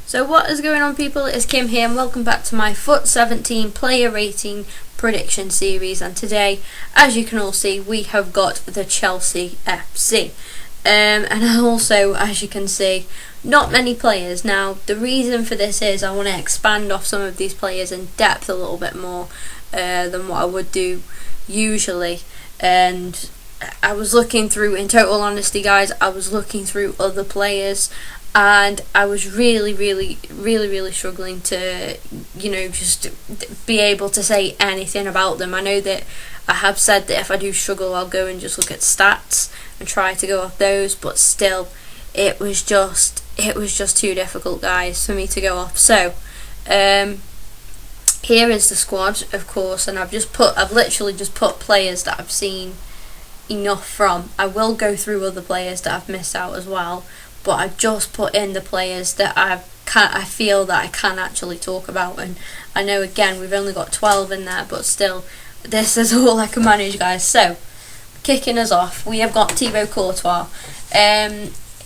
So what is going on, people? It's Kim here and welcome back to my FUT 17 player rating prediction series, and today, as you can all see, we have got the Chelsea FC. And also, as you can see, not many players. Now, the reason for this is I want to expand off some of these players in depth a little bit more than what I would do usually. And I was looking through, in total honesty guys, I was looking through other players, and I was really struggling to, just be able to say anything about them. I know that I have said that if I do struggle, I'll go and just look at stats and try to go off those, but still, it was just too difficult, guys, for me to go off. So, here is the squad, of course, and I've literally just put players that I've seen enough from. I will go through other players that I've missed out as well, but I've just put in the players that I feel that I can actually talk about. And I know, again, we've only got 12 in there, but still, this is all I can manage, guys. So, kicking us off, we have got Thibaut Courtois.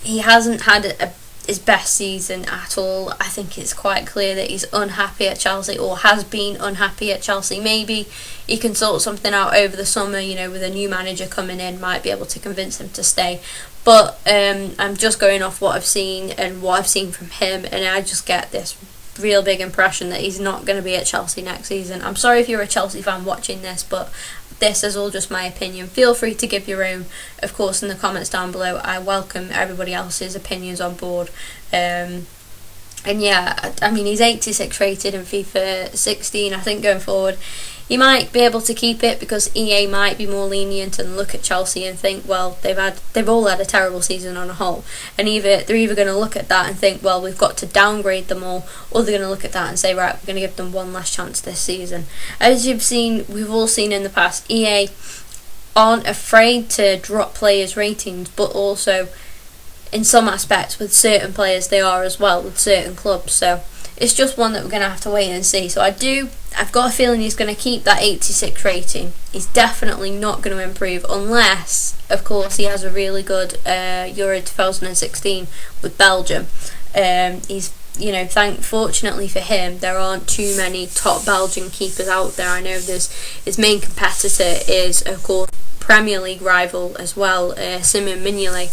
He hasn't had his best season at all. I think it's quite clear that he's unhappy at Chelsea, or has been unhappy at Chelsea. Maybe he can sort something out over the summer, with a new manager coming in, might be able to convince him to stay. But I'm just going off what I've seen and what I've seen from him, and I just get this real big impression that he's not going to be at Chelsea next season. I'm sorry if you're a Chelsea fan watching this, but this is all just my opinion. Feel free to give your own, of course, in the comments down below. I welcome everybody else's opinions on board. And yeah, I mean, he's 86 rated in FIFA 16. I think going forward, he might be able to keep it because EA might be more lenient and look at Chelsea and think, well, they've all had a terrible season on a whole, and they're either going to look at that and think, well, we've got to downgrade them all, or they're going to look at that and say, right, we're going to give them one last chance this season. As we've all seen in the past, EA aren't afraid to drop players' ratings, but also in some aspects with certain players they are as well, with certain clubs. So it's just one that we're going to have to wait and see. So I've got a feeling he's going to keep that 86 rating. He's definitely not going to improve unless, of course, he has a really good Euro 2016 with Belgium. Fortunately for him, there aren't too many top Belgian keepers out there. I know his main competitor is, of course, Premier League rival as well, Simon Mignolet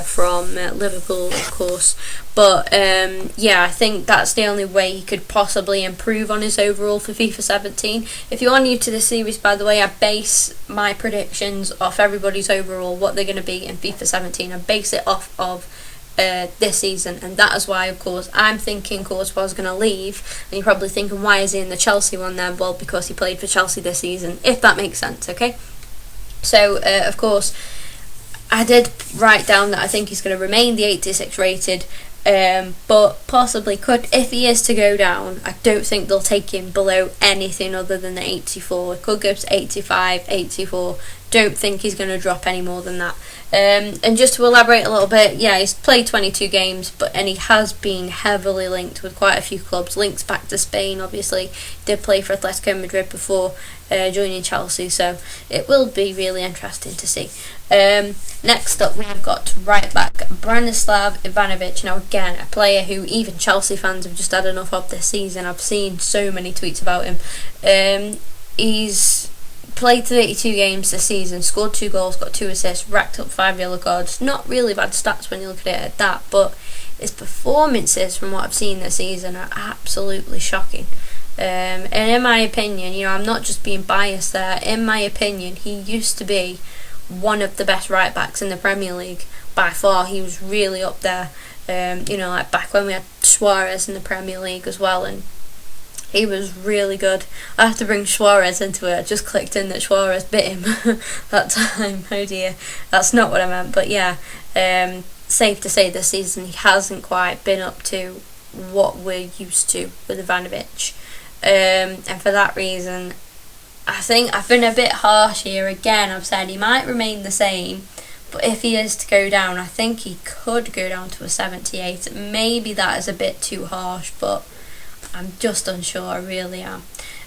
from Liverpool, of course. But yeah, I think that's the only way he could possibly improve on his overall for FIFA 17. If you are new to this series, by the way, I base my predictions off everybody's overall, what they're going to be in FIFA 17. I base it off of this season, and that is why, of course, I'm thinking Courtois is going to leave. And you're probably thinking, why is he in the Chelsea one then? Well, because he played for Chelsea this season, if that makes sense, okay? So, of course, I did write down that I think he's going to remain the 86 rated, but possibly could, if he is to go down, I don't think they'll take him below anything other than the 84. It could go to 85, 84. Don't think he's going to drop any more than that. And just to elaborate a little bit, yeah, he's played 22 games, and he has been heavily linked with quite a few clubs. Links back to Spain, obviously. Did play for Atletico Madrid before joining Chelsea, so it will be really interesting to see. Next up, we've got right back Branislav Ivanovic. Now, again, a player who even Chelsea fans have just had enough of this season. I've seen so many tweets about him. He's played 32 games this season, scored 2 goals, got 2 assists, racked up 5 yellow cards. Not really bad stats when you look at it at that, but his performances from what I've seen this season are absolutely shocking. And in my opinion, I'm not just being biased there, in my opinion, he used to be one of the best right backs in the Premier League by far. He was really up there, like back when we had Suarez in the Premier League as well, and he was really good. I have to bring Suarez into it. I just clicked in that Suarez bit him that time. Oh dear, that's not what I meant. But yeah, safe to say this season he hasn't quite been up to what we're used to with Ivanovic. And for that reason, I think I've been a bit harsh here. Again, I've said he might remain the same, but if he is to go down, I think he could go down to a 78. Maybe that is a bit too harsh, but I'm just unsure, I really am.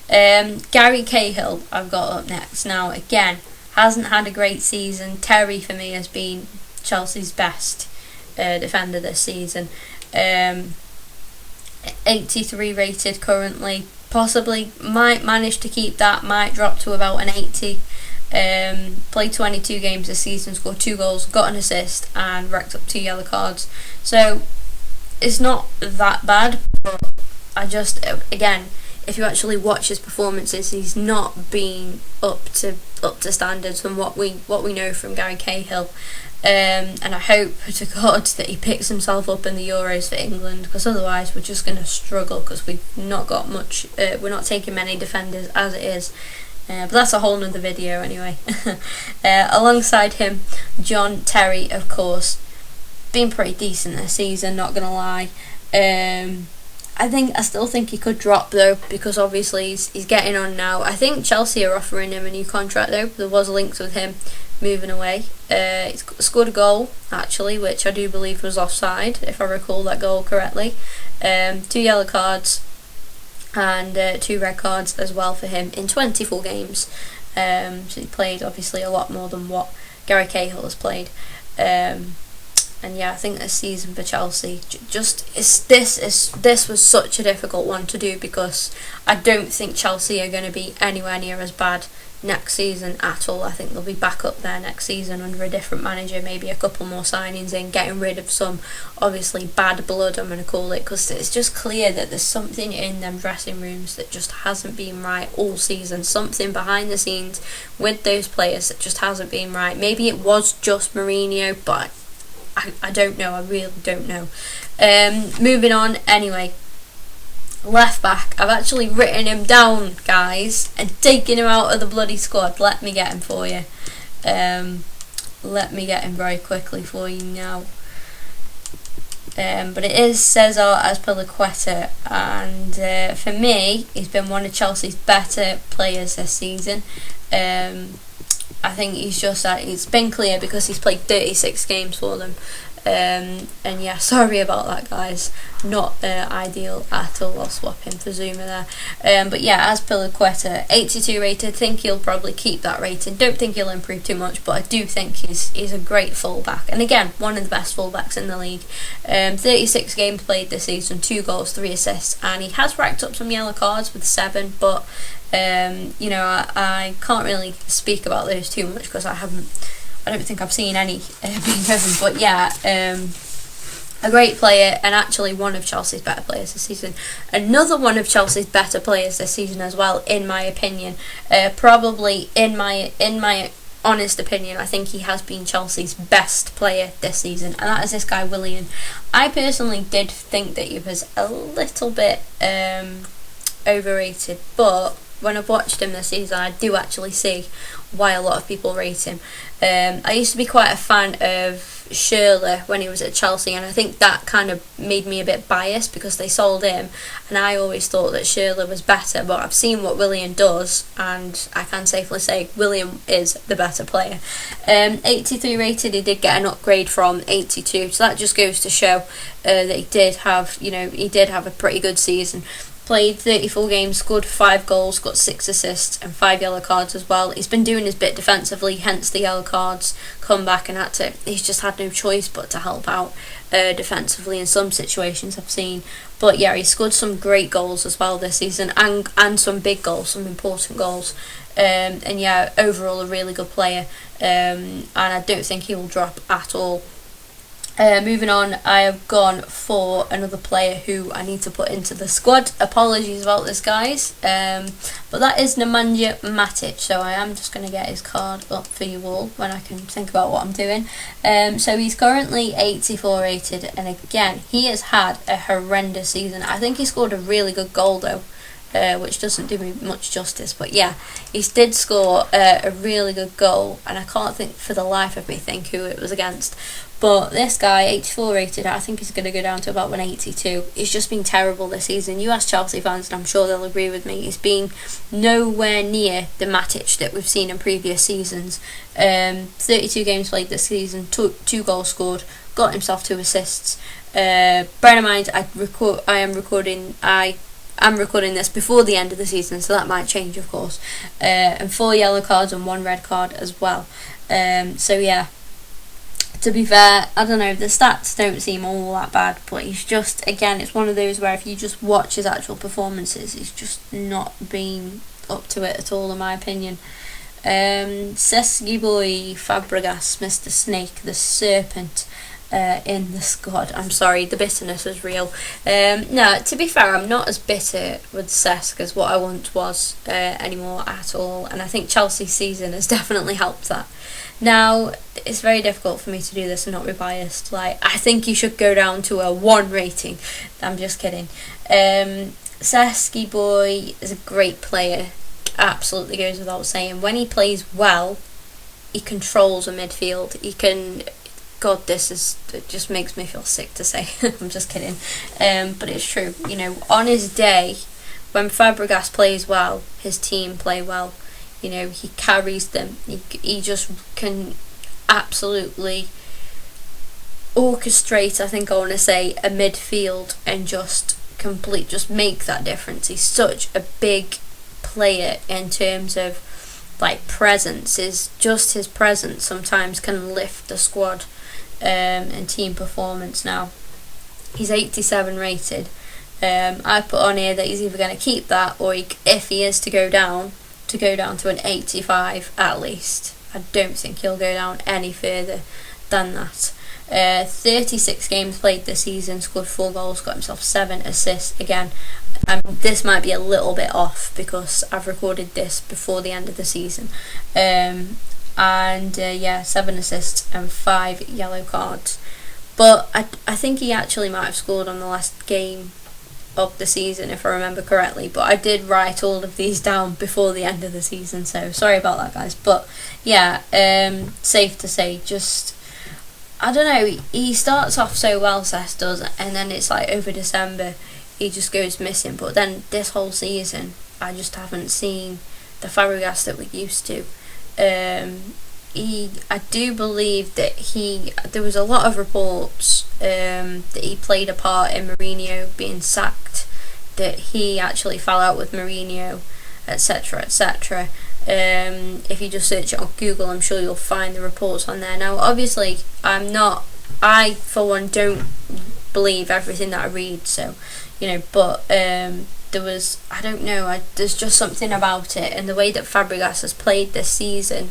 Gary Cahill I've got up next. Now, again, hasn't had a great season. Terry, for me, has been Chelsea's best defender this season. 83 rated currently. Possibly might manage to keep that, might drop to about an 80. Played 22 games this season, scored 2 goals, got an assist, and racked up 2 yellow cards. So it's not that bad, but I just, again, if you actually watch his performances, he's not been up to standards from what we know from Gary Cahill. And I hope to God that he picks himself up in the Euros for England, because otherwise we're just going to struggle, because we've not got much, we're not taking many defenders as it is. But that's a whole nother video anyway. Alongside him, John Terry, of course, been pretty decent this season, not going to lie. I still think he could drop though, because obviously he's getting on now. I think Chelsea are offering him a new contract though. There was links with him moving away. He's scored a goal actually, which I do believe was offside, if I recall that goal correctly. 2 yellow cards and 2 red cards as well for him in 24 games. So he played obviously a lot more than what Gary Cahill has played. And yeah, I think this season for Chelsea, this was such a difficult one to do, because I don't think Chelsea are going to be anywhere near as bad next season at all. I think they'll be back up there next season under a different manager, maybe a couple more signings in, getting rid of some obviously bad blood, I'm going to call it, because it's just clear that there's something in them dressing rooms that just hasn't been right all season, something behind the scenes with those players that just hasn't been right. Maybe it was just Mourinho, but I don't know, I really don't know. Moving on anyway. Left back, I've actually written him down, guys, and taken him out of the bloody squad. Let me get him for you. Let me get him very quickly for you now. But it is Cesar Azpilicueta, and for me, he's been one of Chelsea's better players this season. I think it's been clear because he's played 36 games for them. And yeah, sorry about that, guys. Not ideal at all. I'll swap him for Zuma there. But yeah, Azpilicueta, 82 rated. Think he'll probably keep that rating. Don't think he'll improve too much, but I do think he's a great fullback. And again, one of the best fullbacks in the league. 36 games played this season, 2 goals, 3 assists, and he has racked up some yellow cards with 7. But you know, I can't really speak about those too much because I don't think I've seen any being given. But yeah, a great player, and actually one of Chelsea's better players this season. Another one of Chelsea's better players this season as well, in my opinion. Probably in my honest opinion, I think he has been Chelsea's best player this season, and that is this guy Willian. I personally did think that he was a little bit overrated, but when I've watched him this season, I do actually see why a lot of people rate him. I used to be quite a fan of Schürrle when he was at Chelsea, and I think that kind of made me a bit biased because they sold him, and I always thought that Schürrle was better, but I've seen what Willian does, and I can safely say Willian is the better player. 83 rated, he did get an upgrade from 82, so that just goes to show that he did have a pretty good season. Played 34 games, scored 5 goals, got 6 assists and 5 yellow cards as well. He's been doing his bit defensively, hence the yellow cards. Come back and he's just had no choice but to help out defensively in some situations I've seen. But yeah, he scored some great goals as well this season, and some big goals, some important goals. And yeah, overall a really good player, and I don't think he will drop at all. Moving on, I have gone for another player who I need to put into the squad. Apologies about this, guys, but that is Nemanja Matic. So I am just going to get his card up for you all when I can think about what I'm doing. So he's currently 84 rated, and again, he has had a horrendous season. I think he scored a really good goal though, which doesn't do me much justice, but yeah, he did score a really good goal, and I can't think for the life of me who it was against. But this guy, 84 rated, I think he's going to go down to about 182. He's just been terrible this season. You ask Chelsea fans, and I'm sure they'll agree with me, he's been nowhere near the Matic that we've seen in previous seasons. 32 games played this season, 2 goals scored, got himself 2 assists. Bear in mind, I'm recording this before the end of the season, so that might change, of course. And 4 yellow cards and 1 red card as well. So yeah, to be fair, I don't know, the stats don't seem all that bad, but he's just, again, it's one of those where if you just watch his actual performances, he's just not been up to it at all, in my opinion. Seski boy Fabregas, Mr. Snake, the Serpent, in the squad. I'm sorry, the bitterness is real. No, to be fair, I'm not as bitter with Cesc as what I once was anymore at all, and I think Chelsea's season has definitely helped that. Now, it's very difficult for me to do this and not be biased. Like, I think you should go down to a 1 rating. I'm just kidding. Seski boy is a great player. Absolutely goes without saying. When he plays well, he controls a midfield. He can... God, it just makes me feel sick to say. I'm just kidding. But it's true. You know, on his day, when Fabregas plays well, his team play well. You know, he carries them. He just can absolutely orchestrate, I think I want to say, a midfield and just make that difference. He's such a big player in terms of like presence. His presence sometimes can lift the squad and team performance. Now, he's 87 rated. I put on here that he's either going to keep that, or if he is to go down to an 85 at least. I don't think he'll go down any further than that. 36 games played this season, scored 4 goals, got himself 7 assists. Again, this might be a little bit off because I've recorded this before the end of the season. 7 assists and 5 yellow cards. But I think he actually might have scored on the last game of the season, if I remember correctly, but I did write all of these down before the end of the season, so sorry about that, guys. But yeah, safe to say, just, I don't know, he starts off so well, Cesc does, and then it's like over December he just goes missing. But then this whole season I just haven't seen the Fabregas that we used to. I do believe that there was a lot of reports that he played a part in Mourinho being sacked, that he actually fell out with Mourinho, etc, etc. If you just search it on Google, I'm sure you'll find the reports on there. Now, obviously, I for one don't believe everything that I read, so, you know, but there was, I don't know, there's just something about it, and the way that Fabregas has played this season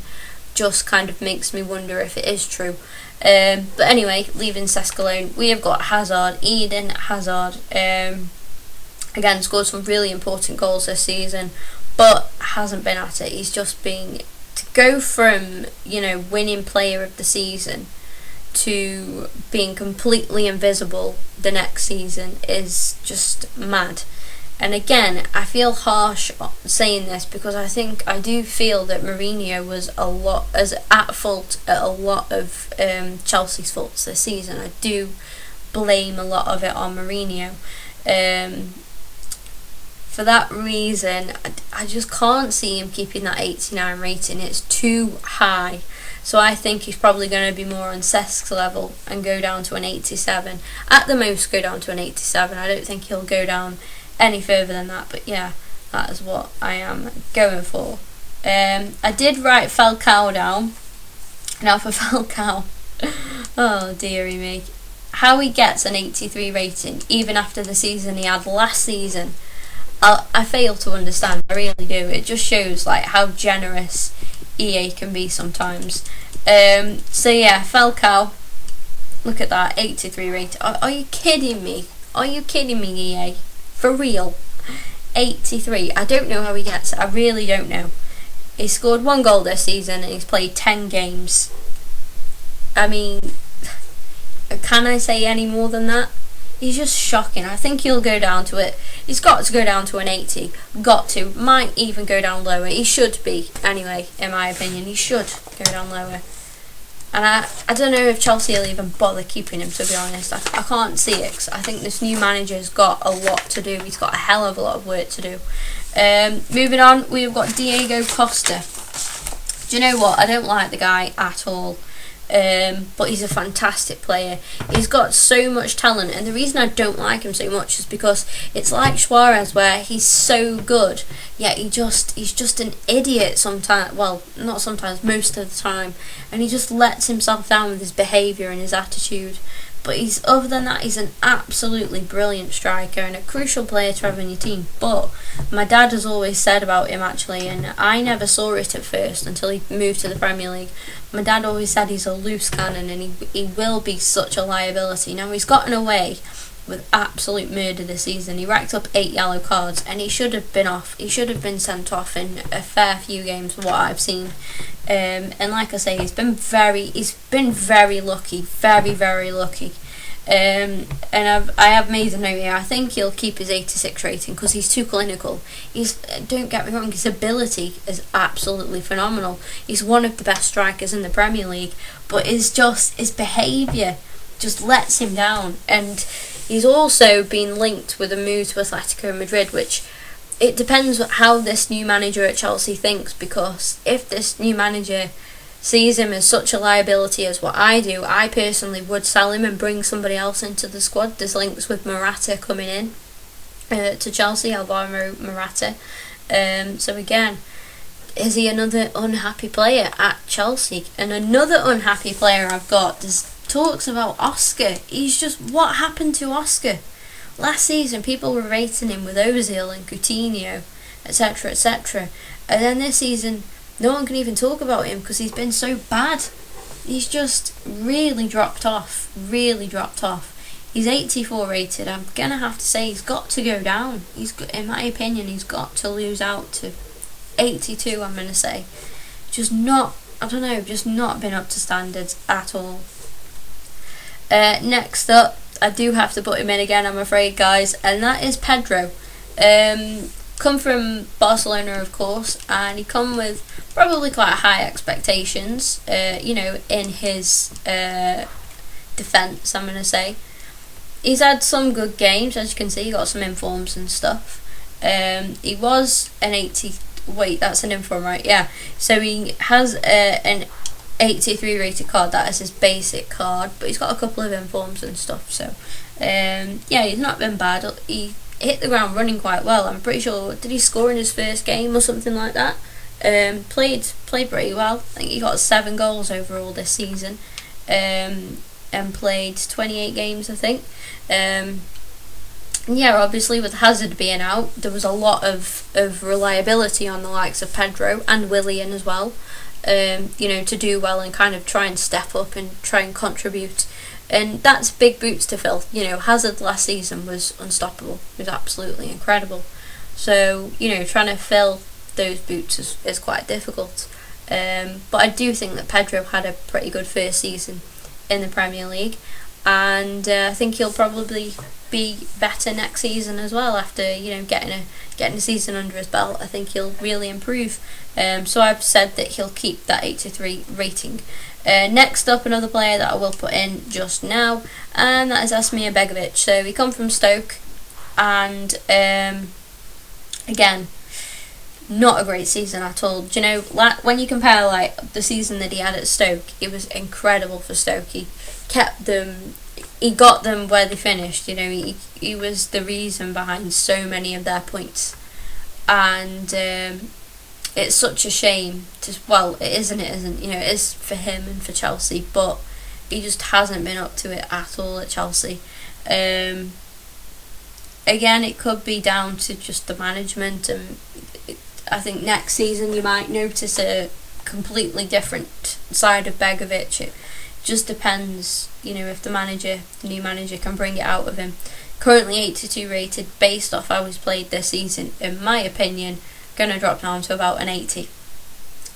just kind of makes me wonder if it is true. But anyway, leaving Cesc alone, we have got Hazard, Eden Hazard. Again, scored some really important goals this season, but hasn't been at it. He's just been, to go from, you know, winning player of the season to being completely invisible the next season is just mad. And again, I feel harsh saying this because I do feel that Mourinho was at fault at a lot of Chelsea's faults this season. I do blame a lot of it on Mourinho. For that reason, I just can't see him keeping that 89 rating. It's too high. So I think he's probably going to be more on Cesc's level and go down to an 87. At the most, go down to an 87. I don't think he'll go down any further than that, but yeah, that is what I am going for. I did write Falcao down. Now for Falcao, oh dearie me, how he gets an 83 rating even after the season he had last season, I fail to understand. I really do. It just shows like how generous EA can be sometimes. So yeah, Falcao, look at that, 83 rating. Are you kidding me? Are you kidding me, EA? For real, 83. I don't know how he gets it. I really don't know. He scored 1 goal this season and he's played 10 games. I mean, can I say any more than that? He's just shocking. I think he'll go down to it. He's got to go down to an 80. Got to. Might even go down lower. He should be, anyway, in my opinion. He should go down lower. And I don't know if Chelsea will even bother keeping him, to be honest. I can't see it, 'cause I think this new manager's got a lot to do. He's got a hell of a lot of work to do. Moving on, we've got Diego Costa. Do you know what? I don't like the guy at all. But he's a fantastic player. He's got so much talent, and the reason I don't like him so much is because it's like Suarez, where he's so good, yet he's just an idiot sometimes. Well, not sometimes, most of the time, and he just lets himself down with his behaviour and his attitude. But other than that, he's an absolutely brilliant striker and a crucial player to have in your team. But my dad has always said about him, actually, and I never saw it at first until he moved to the Premier League. My dad always said he's a loose cannon, and he will be such a liability. Now, he's gotten away with absolute murder this season. He racked up 8 yellow cards, and he should have been off. He should have been sent off in a fair few games, from what I've seen. And like I say, he's been very lucky, very lucky. And I have made a note here. I think he'll keep his 86 rating because he's too clinical. Don't get me wrong, his ability is absolutely phenomenal. He's one of the best strikers in the Premier League, but his behaviour just lets him down. And he's also been linked with a move to Atletico Madrid, which it depends how this new manager at Chelsea thinks, because if this new manager sees him as such a liability as what I do, I personally would sell him and bring somebody else into the squad. There's links with Morata coming in to Chelsea, Alvaro Morata. So again, is he another unhappy player at Chelsea? And another unhappy player I've got, there's talks about Oscar. What happened to Oscar? Last season, people were rating him with Ozil and Coutinho, etc., etc. And then this season, no one can even talk about him because he's been so bad. He's just really dropped off. He's 84 rated. I'm going to have to say he's got to go down. In my opinion, he's got to lose out to 82, I'm going to say. Just not been up to standards at all. Next up, I do have to put him in again, I'm afraid, guys, and that is Pedro. Come from Barcelona, of course, and he come with probably quite high expectations, in his defence, I'm going to say. He's had some good games, as you can see. He got some informs and stuff. He was an 80... Wait, that's an inform, right? Yeah. So he has an 83 rated card. That is his basic card, but he's got a couple of informs and stuff. So, he's not been bad. He hit the ground running quite well. I'm pretty sure, did he score in his first game or something like that? Played pretty well. I think he got 7 goals overall this season, and played 28 games, I think. Obviously with Hazard being out, there was a lot of reliability on the likes of Pedro and Willian as well, to do well and kind of try and step up and try and contribute. And that's big boots to fill. Hazard last season was unstoppable. It was absolutely incredible. So, trying to fill those boots is quite difficult. But I do think that Pedro had a pretty good first season in the Premier League. And I think he'll probably be better next season as well after, getting a season under his belt. I think he'll really improve. So I've said that he'll keep that 83 rating. Next up, another player that I will put in just now, and that is Asmir Begovic. So he come from Stoke, and again, not a great season at all. When you compare the season that he had at Stoke, it was incredible for Stoke. He got them where they finished. He was the reason behind so many of their points, and it's such a shame. It isn't. It is for him and for Chelsea, but he just hasn't been up to it at all at Chelsea. Again, it could be down to just the management, and I think next season you might notice a completely different side of Begovic. It just depends, if the new manager can bring it out of him. Currently 82 rated, based off how he's played this season, in my opinion, going to drop down to about an 80.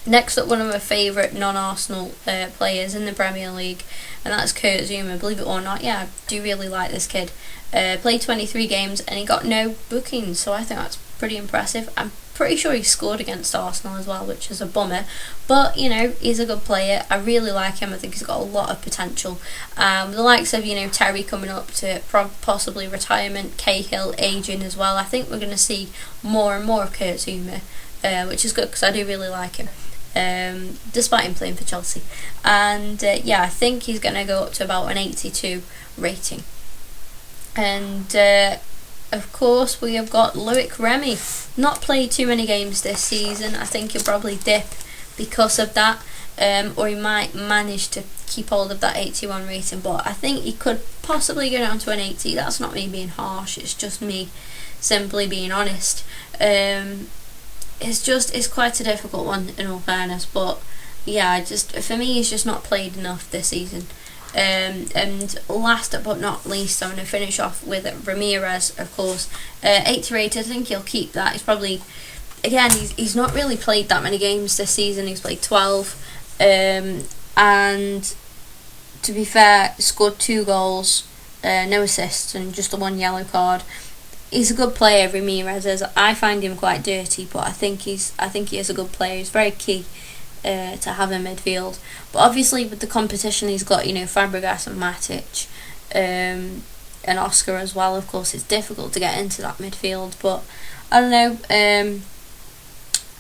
Next up, one of my favourite non-Arsenal players in the Premier League, and that's Kurt Zouma. Believe it or not, I do really like this kid. Played 23 games and he got no bookings, so I think that's pretty impressive. I'm pretty sure he scored against Arsenal as well, which is a bummer, but he's a good player. I really like him. I think he's got a lot of potential. The likes of Terry coming up to possibly retirement, Cahill aging as well. I think we're going to see more and more of Kurt Zouma, which is good because I do really like him. despite him playing for Chelsea. And yeah, I think he's going to go up to about an 82 rating. And of course, we have got Loic Remy. Not played too many games this season. I think he'll probably dip because of that, or he might manage to keep hold of that 81 rating, but I think he could possibly go down to an 80. That's not me being harsh, it's just me simply being honest. It's quite a difficult one, in all fairness, but yeah, for me, he's just not played enough this season. And last but not least, I'm going to finish off with Ramirez, of course. 80 rated, I think he'll keep that. He's probably, again, he's not really played that many games this season. He's played 12, and to be fair, scored 2 goals, no assists, and just the 1 yellow card. He's a good player, Ramirez is. I find him quite dirty, but I think he is a good player. He's very key to have in midfield. But obviously, with the competition he's got, Fabregas and Matic, and Oscar as well. Of course, it's difficult to get into that midfield. But I don't know.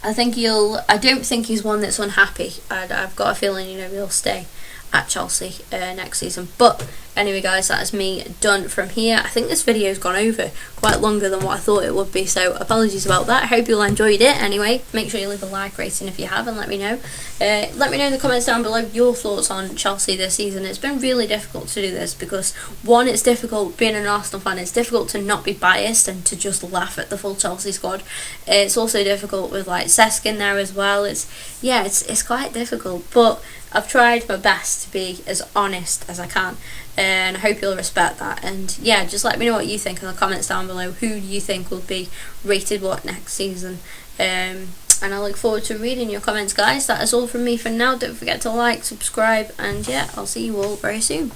I don't think he's one that's unhappy. I've got a feeling, he'll stay at Chelsea next season. But anyway, guys, that is me done from here. I think this video's gone over quite longer than what I thought it would be, so apologies about that. I hope you all enjoyed it. Anyway, make sure you leave a like rating if you have, and let me know. Let me know in the comments down below your thoughts on Chelsea this season. It's been really difficult to do this because, one, it's difficult being an Arsenal fan. It's difficult to not be biased and to just laugh at the full Chelsea squad. It's also difficult with like Cesc in there as well. It's quite difficult, but I've tried my best to be as honest as I can, and I hope you'll respect that. And yeah, just let me know what you think in the comments down below. Who do you think will be rated what next season? And I look forward to reading your comments, guys. That is all from me for now. Don't forget to like, subscribe, and yeah, I'll see you all very soon.